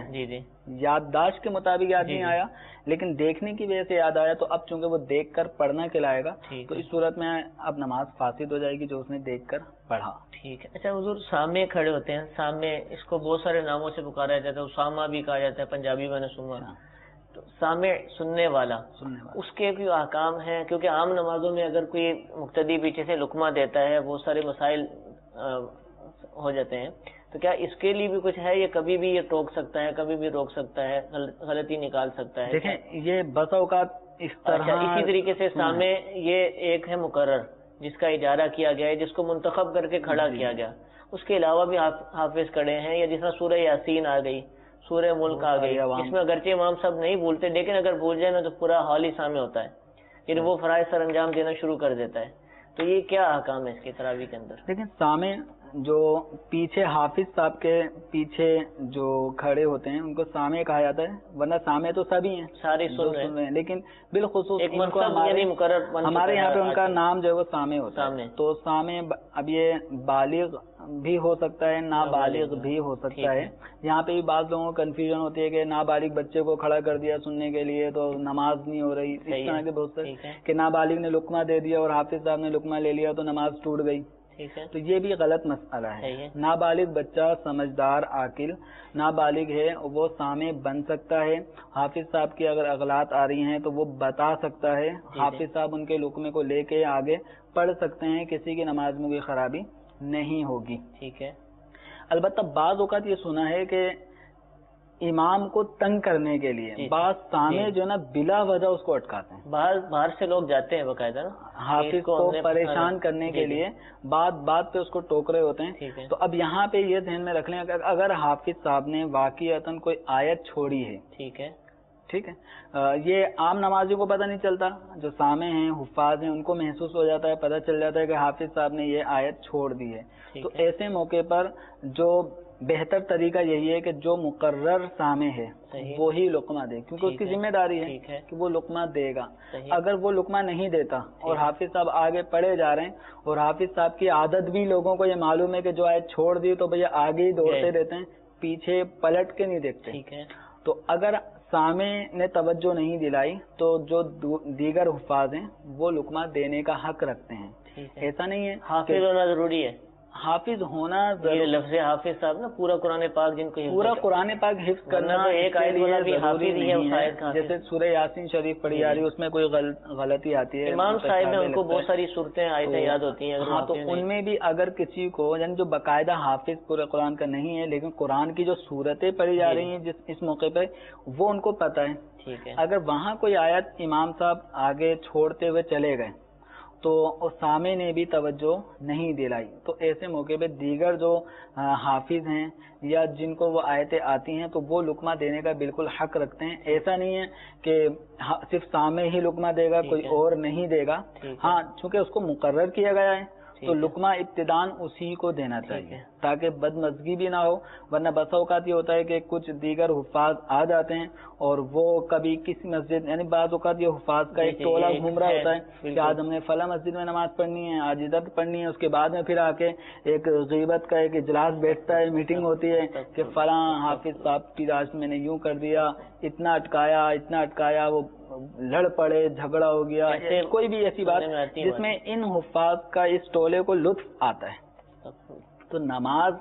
C: یادداشت کے مطابق یاد نہیں آیا لیکن دیکھنے کی وجہ سے یاد آیا، تو اب چونکہ وہ دیکھ کر پڑھنا کھلائے گا تو اس صورت میں اب نماز فاسد ہو جائے گی جو اس نے دیکھ کر پڑھا۔
B: ٹھیک ہے۔ اچھا حضور، سامع کھڑے ہوتے ہیں، سامع اس کو بہت سارے ناموں سے پکارا جاتا ہے، اسامہ بھی کہا جاتا ہے، پنجابی میں نے سنا، تو سامع سننے والا اس کے بھی احکام ہیں؟ کیونکہ عام نمازوں میں اگر کوئی مقتدی پیچھے سے لقمہ دیتا ہے بہت سارے مسائل ہو جاتے ہیں، تو کیا اس کے لیے بھی کچھ ہے، یہ کبھی بھی یہ ٹوک سکتا ہے، کبھی بھی روک سکتا ہے، غلطی نکال سکتا ہے؟
C: دیکھیں، یہ بس اوقات اس طرح
B: اسی طریقے سے سامع یہ ایک ہے مقرر جس کا اجارہ کیا گیا ہے، جس کو منتخب کر کے کھڑا کیا گیا، اس کے علاوہ بھی حافظ کھڑے ہیں، یا جس طرح سورہ یاسین آ گئی، سورہ ملک آ گئی، جس میں اگرچہ امام صاحب نہیں بھولتے لیکن اگر بھول جائے نا تو پورا حال ہی سامع ہوتا ہے، یعنی وہ فرائض سر انجام دینا شروع کر دیتا ہے۔ تو یہ کیا احکام ہے اس کے تراویح کے اندر؟
C: لیکن سامع جو پیچھے حافظ صاحب کے پیچھے جو کھڑے ہوتے ہیں ان کو سامع کہا جاتا ہے، ورنہ سامع تو سبھی ہیں، سارے سن رہے ہیں، لیکن بالخصوص ہمارے یہاں پہ ان کا نام جو ہے وہ سامع ہوتا ہے۔ تو سامع اب یہ بالغ بھی ہو سکتا ہے، نابالغ بھی ہو سکتا ہے۔ یہاں پہ بھی بعض لوگوں کو کنفیوژن ہوتی ہے کہ نابالغ بچے کو کھڑا کر دیا سننے کے لیے تو نماز نہیں ہو رہی، اس طرح کے بہت سے کہ نابالغ نے لقمہ دے دیا اور حافظ صاحب نے لقمہ لے لیا تو نماز ٹوٹ گئی، تو یہ بھی غلط مسئلہ ہے۔ نابالغ بچہ سمجھدار عاقل نابالغ ہے، وہ سامع بن سکتا ہے، حافظ صاحب کی اگر اغلاط آ رہی ہیں تو وہ بتا سکتا ہے، حافظ صاحب ان کے لقمے کو لے کے آگے پڑھ سکتے ہیں، کسی کی نماز میں کوئی خرابی نہیں ہوگی۔
B: ٹھیک ہے۔
C: البتہ بعض اوقات یہ سنا ہے کہ امام کو تنگ کرنے کے لیے بعض سامع جو نا بلا وجہ اس کو اٹکاتے ہیں،
B: باہر سے لوگ جاتے ہیں باقاعدہ
C: حافظ کو پریشان کرنے کے لیے بات پہ اس کو ٹوک رہے ہوتے ہیں۔ تو اب یہاں پہ یہ ذہن میں رکھ لیں کہ اگر حافظ صاحب نے واقعتاً کوئی آیت چھوڑی ہے، ٹھیک ہے، یہ عام نمازی کو پتہ نہیں چلتا، جو سامع ہیں حفاظ ہیں ان کو محسوس ہو جاتا ہے، پتہ چل جاتا ہے کہ حافظ صاحب نے یہ آیت چھوڑ دی ہے، تو ایسے موقع پر جو بہتر طریقہ یہی ہے کہ جو مقرر سامع ہے وہی لقمہ دے، کیونکہ اس کی ذمہ داری ہے کہ وہ لقمہ دے گا۔ اگر وہ لقمہ نہیں دیتا اور حافظ صاحب آگے پڑھے جا رہے ہیں، اور حافظ صاحب کی عادت بھی لوگوں کو یہ معلوم ہے کہ جو آیت چھوڑ دی تو بھیا آگے ہی دوڑتے رہتے ہیں، پیچھے پلٹ کے نہیں دیکھتے، تو اگر سامع نے توجہ نہیں دلائی تو جو دیگر حفاظ ہیں وہ لقمہ دینے کا حق رکھتے ہیں۔ ایسا نہیں ہے
B: حافظ ہونا ضروری ہے،
C: حافظ ہونا
B: یہ لفظ حافظ صاحب نا پورا قرآن پاک جن کو
C: پورا قرآن پاک حفظ کرنا
B: ایک آیت والا بھی حافظ ہی ہے،
C: جیسے سورہ یاسین شریف پڑھی جا رہی ہے اس میں کوئی غلطی آتی ہے،
B: امام صاحب میں ان کو بہت ساری صورتیں آیتیں یاد ہوتی ہیں،
C: ہاں تو ان میں بھی اگر کسی کو یعنی جو باقاعدہ حافظ پورے قرآن کا نہیں ہے لیکن قرآن کی جو صورتیں پڑھی جا رہی ہیں اس موقع پہ وہ ان کو پتہ ہے، اگر وہاں کوئی آیت امام صاحب آگے چھوڑتے ہوئے چلے گئے تو سامع نے بھی توجہ نہیں دلائی، تو ایسے موقع پہ دیگر جو حافظ ہیں یا جن کو وہ آیتیں آتی ہیں تو وہ لقمہ دینے کا بالکل حق رکھتے ہیں۔ ایسا نہیں ہے کہ صرف سامع ہی لقمہ دے گا، کوئی اور نہیں دے گا، ہاں چونکہ اس کو مقرر کیا گیا ہے تو لقمہ ابتداً اسی کو دینا چاہیے تاکہ بدمزگی بھی نہ ہو، ورنہ بسا اوقات یہ ہوتا ہے کہ کچھ دیگر حفاظ آ جاتے ہیں اور وہ کبھی کسی مسجد، یعنی بعض اوقات یہ حفاظ کا ایک ٹولہ گھوم رہا ہوتا ہے کہ آج ہم نے فلاں مسجد میں نماز پڑھنی ہے، آج ادھر پڑھنی ہے، اس کے بعد میں پھر آ کے ایک غیبت کا ایک اجلاس بیٹھتا ہے، میٹنگ ہوتی ہے کہ فلاں حافظ صاحب کی آج میں نے یوں کر دیا، اتنا اٹکایا، وہ لڑ پڑے، جھگڑا ہو گیا، کوئی بھی ایسی بات جس میں ان حفاظ کا اس ٹولے کو لطف آتا ہے۔ تو نماز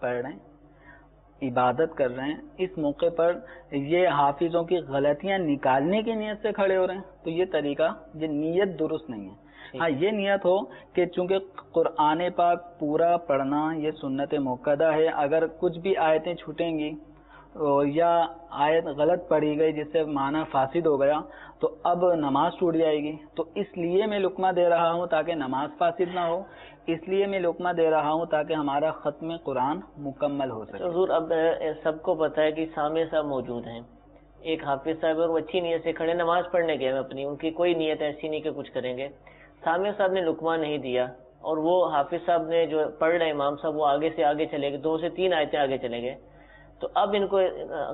C: پڑھ رہے ہیں، عبادت کر رہے ہیں، اس موقع پر یہ حافظوں کی غلطیاں نکالنے کی نیت سے کھڑے ہو رہے ہیں تو یہ طریقہ، یہ نیت درست نہیں ہے۔ ہاں یہ نیت ہو کہ چونکہ قرآن پاک پورا پڑھنا یہ سنت موقدہ ہے، اگر کچھ بھی آیتیں چھوٹیں گی یا آیت غلط پڑھی گئی جس سے معنی فاسد ہو گیا تو اب نماز ٹوٹ جائے گی، تو اس لیے میں لقمہ دے رہا ہوں تاکہ نماز فاسد نہ ہو، اس لیے میں لقمہ دے رہا ہوں تاکہ ہمارا ختم قرآن مکمل ہو سکے۔
B: حضور اب سب کو پتہ ہے کہ سامع صاحب موجود ہیں، ایک حافظ صاحب اور وہ اچھی نیت سے کھڑے نماز پڑھنے گئے اپنی، ان کی کوئی نیت ایسی نہیں کہ کچھ کریں گے، سامع صاحب نے لقمہ نہیں دیا اور وہ حافظ صاحب نے جو پڑھ رہے امام صاحب وہ آگے سے آگے چلے گئے، 2 سے 3 آیتیں آگے چلے گئے، تو اب ان کو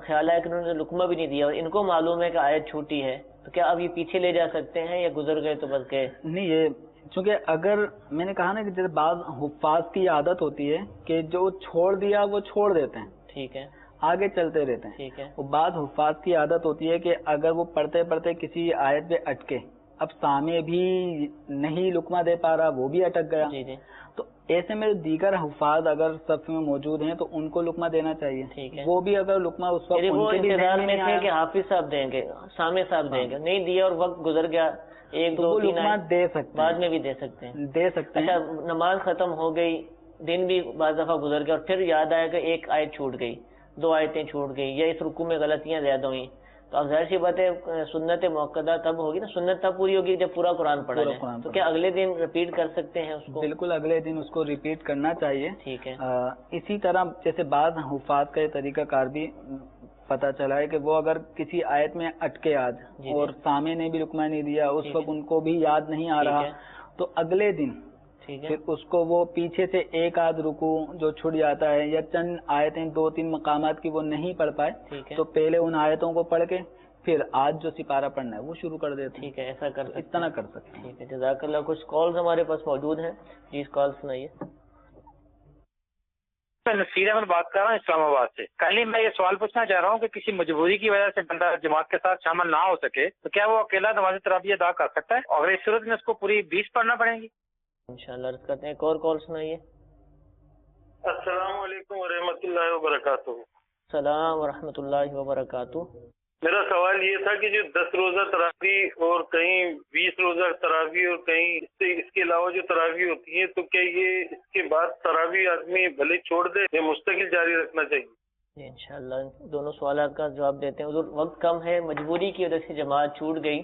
B: خیال ہے کہ انہوں نے لقمہ بھی نہیں دیا اور ان کو معلوم ہے کہ آیت چھوٹی ہے، تو کیا اب یہ پیچھے لے جا سکتے ہیں یا گزر گئے تو بس گئے؟
C: نہیں، یہ چونکہ اگر میں نے کہا نا کہ جیسے بعض حفاظ کی عادت ہوتی ہے کہ جو چھوڑ دیا وہ چھوڑ دیتے ہیں،
B: ٹھیک ہے،
C: آگے چلتے رہتے ہیں،
B: ٹھیک ہے،
C: وہ بعض حفاظ کی عادت ہوتی ہے کہ اگر وہ پڑھتے پڑھتے کسی آیت پہ اٹکے، اب سامع بھی نہیں لقمہ دے پا رہا، وہ بھی اٹک گیا،
B: جی جی،
C: تو ایسے میں دیگر حفاظ اگر صف میں موجود ہیں تو ان کو لقمہ دینا چاہیے،
B: ٹھیک ہے،
C: وہ بھی اگر لقمہ اس وقت
B: وہ
C: ان کے بھی
B: انتظار
C: ذہن
B: میں
C: نہیں
B: تھے
C: آیا
B: کہ حافظ صاحب دیں گے، سامع صاحب دیں گے، نہیں دیا اور وقت گزر گیا، 1
C: تو
B: 2
C: وہ
B: 3
C: لقمہ دے سکتے
B: بعد
C: ہیں،
B: میں بھی دے سکتے ہیں،
C: دے سکتے ہیں۔
B: اچھا نماز ختم ہو گئی، دن بھی بعض دفعہ گزر گیا اور پھر یاد آیا کہ ایک آیت چھوٹ گئی، 2 آیتیں چھوٹ گئی یا اس رکوع میں غلطیاں زیادہ ہوئیں، تو اب ظاہر سی بات ہے سنت موقدہ تب ہوگی نا، سنت تب پوری ہوگی جب پورا قرآن پڑھا جائے، تو کیا اگلے دن ریپیٹ کر سکتے ہیں اس کو؟
C: بالکل اگلے دن اس کو ریپیٹ کرنا چاہیے۔
B: ٹھیک ہے،
C: اسی طرح جیسے بعض حفاظ کا یہ طریقہ کار بھی پتہ چلا ہے کہ وہ اگر کسی آیت میں اٹکے آج اور سامع نے بھی لقمہ نہیں دیا، اس وقت ان کو بھی یاد نہیں آ رہا، تو اگلے دن پھر اس کو وہ پیچھے سے ایک آدھ رکوع جو چھوٹ جاتا ہے یا چند آیتیں 2-3 مقامات کی وہ نہیں پڑھ پائے تو پہلے ان آیتوں کو پڑھ کے پھر آج جو سپارہ پڑھنا ہے وہ شروع کر دیتے ہیں۔
B: ٹھیک ہے، ایسا کر سکتے ہیں،
C: اتنا کر سکتے ہیں۔
B: ٹھیک ہے، جزاک اللہ۔ کچھ کالز ہمارے پاس موجود ہیں، پلیز کال سنائیے۔
E: میں نصیر احمد بات کر رہا ہوں اسلام آباد سے۔ کل ہی میں یہ سوال پوچھنا چاہ رہا ہوں کہ کسی مجبوری کی وجہ سے بندہ جماعت کے ساتھ شامل نہ ہو سکے تو کیا وہ اکیلا نماز تراویح ادا کر سکتا ہے، اور اس صورت میں اس کو پوری 20 پڑھنا پڑیں گی؟
B: انشاءاللہ عرض کرتے ہیں، ایک اور کال سنائیے۔
F: السلام علیکم ورحمۃ اللہ وبرکاتہ۔
B: السلام ورحمۃ اللہ وبرکاتہ۔
F: میرا سوال یہ تھا کہ جو 10 روزہ تراویح اور کہیں 20 روزہ تراویح اور کہیں اس کے علاوہ جو تراویح ہوتی ہے تو کیا یہ اس کے بعد تراویح آدمی بھلے چھوڑ دے یا مستقل جاری رکھنا چاہیے؟
B: جی انشاءاللہ دونوں سوالات کا جواب دیتے ہیں۔ حضور وقت کم ہے، مجبوری کی وجہ سے جماعت چھوٹ گئی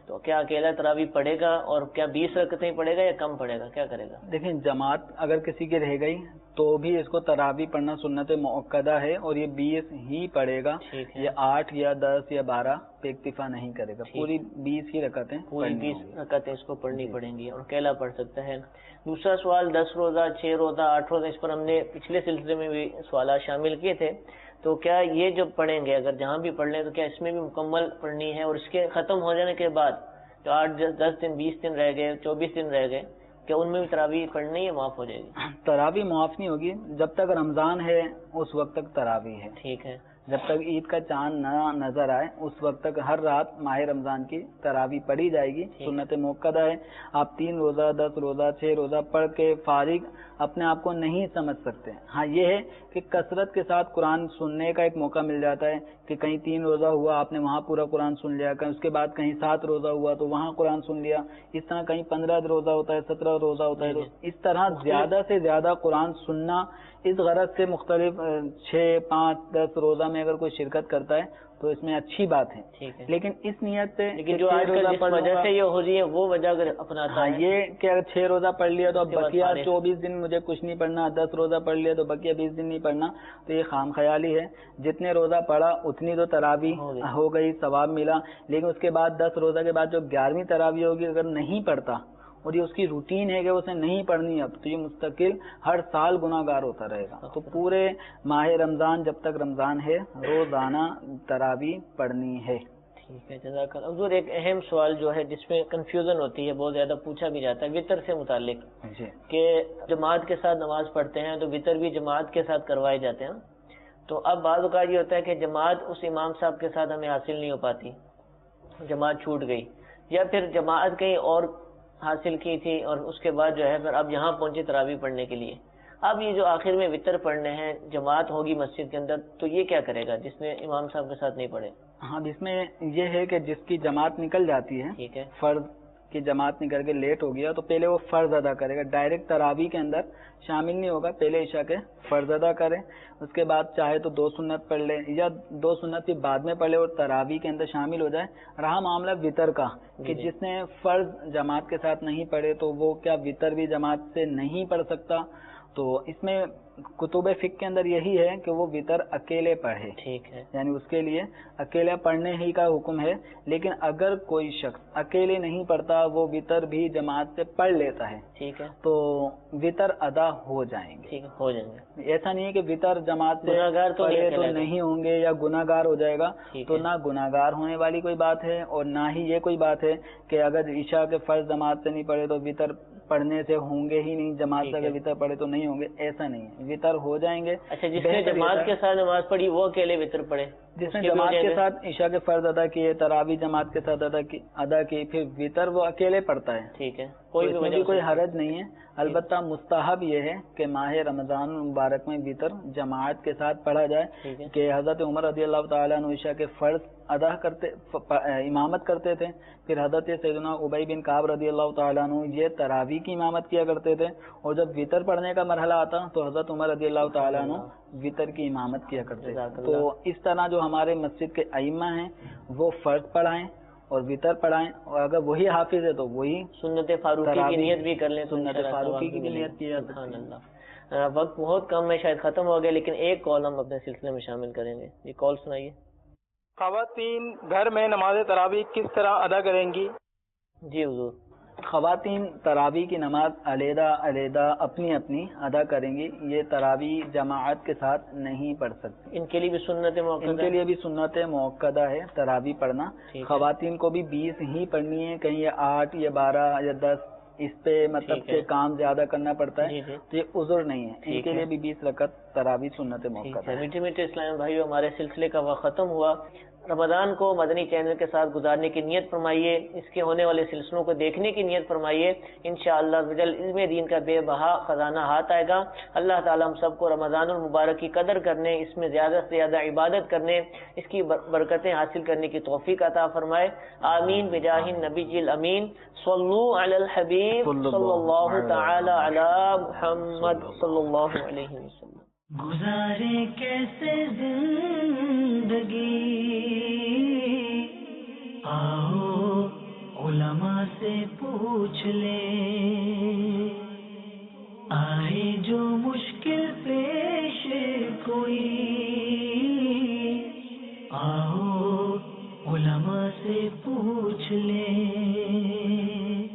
B: تو کیا اکیلا تراویح پڑھے گا اور کیا 20 رکعتیں پڑھے گا یا کم پڑھے گا، کیا کرے گا؟
C: دیکھیں جماعت اگر کسی کی رہ گئی تو بھی اس کو تراویح پڑھنا سنت مؤکدہ ہے اور یہ 20 ہی پڑھے گا، یہ 8 یا 10 یا 12 پہ اکتفا نہیں کرے گا، پوری 20 ہی رکعتیں
B: پوری 20 رکعتیں اس کو پڑھنی پڑیں گی اور اکیلا پڑھ سکتا ہے۔ دوسرا سوال 10 روزہ 6 روزہ 8 روزہ، اس پر ہم نے پچھلے سلسلے میں بھی سوالات شامل کیے تھے، تو کیا یہ جو پڑھیں گے اگر جہاں بھی پڑھ لیں تو کیا اس میں بھی مکمل پڑھنی ہے، اور اس کے ختم ہو جانے کے بعد جو 8 10 دن 20 دن رہ گئے 24 دن رہ گئے، کیا ان میں بھی تراویح پڑھنی ہے، معاف ہو جائے گی؟
C: تراویح معاف نہیں ہوگی، جب تک رمضان ہے اس وقت تک تراویح ہے،
B: ٹھیک ہے،
C: جب تک عید کا چاند نہ نظر آئے اس وقت تک ہر رات ماہ رمضان کی تراویح پڑھی جائے گی، سنت موقدہ ہے۔ آپ 3 روزہ 10 روزہ 6 روزہ پڑھ کے فارغ اپنے آپ کو نہیں سمجھ سکتے۔ ہاں یہ ہے کہ کثرت کے ساتھ قرآن سننے کا ایک موقع مل جاتا ہے کہ کہیں 3 روزہ ہوا آپ نے وہاں پورا قرآن سن لیا، اس کے بعد کہیں 7 روزہ ہوا تو وہاں قرآن سن لیا، اس طرح کہیں 15 روزہ ہوتا ہے 17 روزہ ہوتا ہے، تو اس طرح زیادہ سے زیادہ قرآن سننا اس غرض سے مختلف 6 5 10 روزہ میں اگر کوئی شرکت کرتا ہے تو اس میں اچھی بات ہے، لیکن اس نیت سے
B: لیکن جو آج کل جس وجہ سے یہ ہو رہی ہے وہ وجہ اگر اپناتا ہے،
C: یہ کہ اگر 6 روزہ پڑھ لیا تو اب بقیہ 24 دن مجھے کچھ نہیں پڑھنا، 10 روزہ پڑھ لیا تو بقیہ 20 دن نہیں پڑھنا، تو یہ خام خیالی ہے۔ جتنے روزہ پڑھا اتنی تو تراویح ہو گئی، ثواب ملا، لیکن اس کے بعد 10 روزہ کے بعد جو 11ویں تراویح ہوگی اگر نہیں پڑھتا اور یہ اس کی روٹین ہے کہ اسے نہیں پڑھنی اب، تو یہ مستقل ہر سال گناہ گار ہوتا رہے گا۔ تو پورے ماہ رمضان جب تک رمضان ہے روزانہ تراویح پڑھنی ہے۔
B: ٹھیک ہے، جزاک اللہ۔ حضور ایک اہم سوال جو ہے جس میں کنفیوژن ہوتی ہے، بہت زیادہ پوچھا بھی جاتا ہے وطر سے متعلق،
C: جی
B: کہ جماعت کے ساتھ نماز پڑھتے ہیں تو وطر بھی جماعت کے ساتھ کروائے جاتے ہیں، تو اب بعض اوقات یہ ہوتا ہے کہ جماعت اس امام صاحب کے ساتھ ہمیں حاصل نہیں ہو پاتی، جماعت چھوٹ گئی، یا پھر جماعت کہیں اور حاصل کی تھی اور اس کے بعد جو ہے پھر اب یہاں پہنچے تراویح پڑھنے کے لیے، اب یہ جو آخر میں وطر پڑھنے ہیں جماعت ہوگی مسجد کے اندر، تو یہ کیا کرے گا جس نے امام صاحب کے ساتھ نہیں پڑھے؟
C: ہاں اس میں یہ ہے کہ جس کی جماعت نکل جاتی ہے،
B: ٹھیک ہے،
C: فرض کی جماعت نکل کے لیٹ ہو گیا تو پہلے وہ فرض ادا کرے گا، ڈائریکٹ تراویح کے اندر شامل نہیں ہوگا، پہلے عشاء کے فرض ادا کرے، اس کے بعد چاہے تو 2 سنت پڑھ لے یا 2 سنت بھی بعد میں پڑھ لے اور تراویح کے اندر شامل ہو جائے۔ رہا معاملہ وطر کا کہ جس نے فرض جماعت کے ساتھ نہیں پڑھے تو وہ کیا وطر بھی جماعت سے نہیں پڑھ سکتا؟ تو اس میں کتب فقہ کے اندر یہی ہے کہ وہ وطر اکیلے پڑھے،
B: ٹھیک ہے،
C: یعنی اس کے لیے اکیلے پڑھنے ہی کا حکم ہے، لیکن اگر کوئی شخص اکیلے نہیں پڑھتا وہ وطر بھی جماعت سے پڑھ لیتا ہے،
B: ٹھیک ہے،
C: تو وطر ادا ہو جائیں گے،
B: ٹھیک ہے، ہو جائیں گے۔
C: ایسا نہیں ہے کہ وطر جماعت سے
B: گناہگار تو
C: پڑھے تو
B: نہیں
C: نہیں ہوں گے یا گناہ گار ہو جائے گا،
B: ٹھیک
C: تو
B: ہے،
C: نہ گناہ گار ہونے والی کوئی بات ہے اور نہ ہی یہ کوئی بات ہے کہ اگر عشاء کے فرض جماعت سے نہیں پڑھے تو وطر پڑھنے سے ہوں گے ہی نہیں، جماعت سے اگر وطر پڑھے تو نہیں ہوں گے، ایسا نہیں ہے، وطر ہو جائیں گے۔
B: اچھا، جس نے جماعت کے ساتھ نماز پڑھی وہ اکیلے وطر پڑھے،
C: جس نے جماعت کے ساتھ عشاء کے فرض ادا کیے، تراویح جماعت کے ساتھ ادا کی، پھر وطر وہ اکیلے پڑھتا ہے،
B: ٹھیک ہے،
C: اس میں بھی کوئی حرج نہیں ہے، البتہ مستحب یہ ہے کہ ماہ رمضان مبارک میں وطر جماعت کے ساتھ پڑھا جائے، کہ حضرت عمر رضی اللہ تعالیٰ عنہ عشاء کے فرض ادا کرتے امامت کرتے تھے، پھر حضرت سیدنا ابی بن کعب رضی اللہ تعالیٰ عنہ یہ تراویح کی امامت کیا کرتے تھے، اور جب وطر پڑھنے کا مرحلہ آتا تو حضرت عمر رضی اللہ تعالیٰ عنہ وطر کی امامت کیا کرتے تھے۔ تو اس طرح جو ہمارے مسجد کے ائمہ ہیں وہ فرض پڑھائیں اور وطر پڑھائیں، اور اگر وہی حافظ ہے تو وہی
B: سنت فاروقی کی نیت بھی کر لیں،
C: سنت فاروقی کی بھی نیت کی جاتی ہے۔
B: سبحان اللہ۔ وقت بہت کم ہے، شاید ختم ہو گیا، لیکن ایک کال ہم اپنے سلسلے میں شامل کریں گے۔ یہ کال سنائیے۔
G: خواتین گھر میں نماز تراویح کس طرح ادا کریں گی؟
B: جی حضور۔
C: خواتین تراویح کی نماز علیحدہ علیحدہ اپنی اپنی ادا کریں گی، یہ تراویح جماعت کے ساتھ نہیں پڑھ سکتی،
B: ان کے لیے بھی سنت موقع،
C: ان کے لیے بھی سنت موقدہ ہے تراویح پڑھنا۔ خواتین کو بھی 20 ہی پڑھنی ہے، کہیں یہ 8 یا 12 یا 10 اس پہ مطلب کہ کام زیادہ کرنا پڑتا ہے، تو یہ عذر نہیں ہے، ان کے لیے بھی 20 رکعت تراویح سنت موقع ہے۔
B: میٹھے میٹھے اسلام بھائیو، ہمارے سلسلے کا وقت ختم ہوا۔ رمضان کو مدنی چینل کے ساتھ گزارنے کی نیت فرمائیے، اس کے ہونے والے سلسلوں کو دیکھنے کی نیت فرمائیے، انشاءاللہ علم دین کا بے بہا خزانہ ہاتھ آئے گا۔ اللہ تعالیٰ ہم سب کو رمضان المبارک کی قدر کرنے، اس میں زیادہ سے زیادہ عبادت کرنے، اس کی برکتیں حاصل کرنے کی توفیق عطا فرمائے، آمین بجاہ النبی الامین۔ صلو علی الحبیب صلی اللہ تعالی علی محمد صلی اللہ علیہ وسلم۔
A: گزارے کیسے زندگی، آؤ علماء سے پوچھ لیں، آئے جو مشکل پیش کوئی، آؤ علماء سے پوچھ لیں۔